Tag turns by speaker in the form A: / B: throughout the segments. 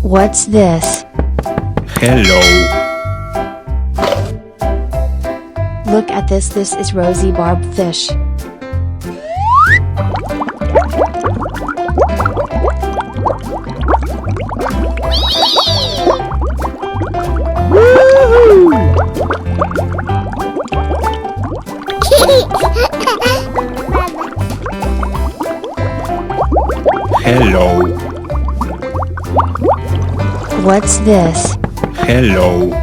A: What's this?
B: Hello.
A: Look at this. This is rosy barbed fish.
B: Hello.
A: What's this?
B: Hello.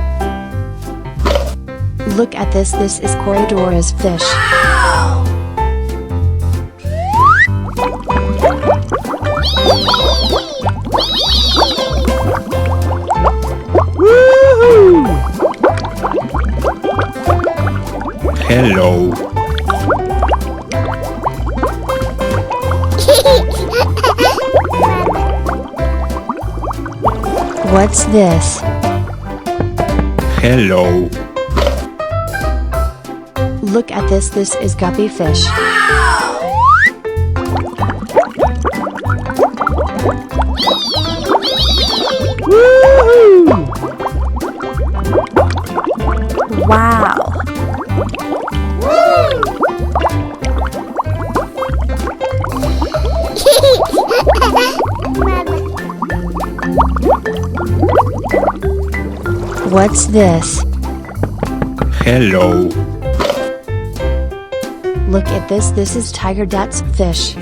A: Look at this. This is Corridora's fish.
B: Hello.
A: What's this?
B: Hello.
A: Look at this. This is guppy fish. Wow! What's this?
B: Hello.
A: Look at this. This is tiger that's fish.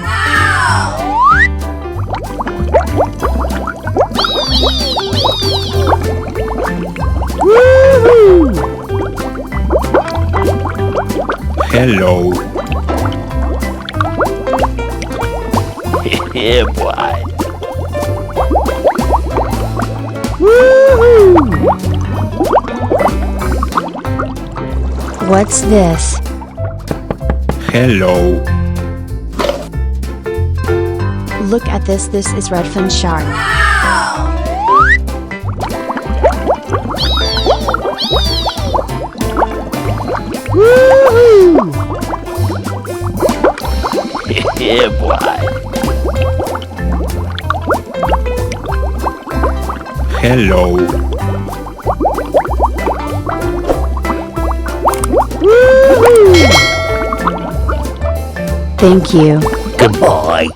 B: Hello.
C: Yeah, boy.
A: What's this?
B: Hello.
A: Look at this. This is redfin shark.
C: Yeah, boy.
B: Hello.
A: Thank you.
C: Goodbye.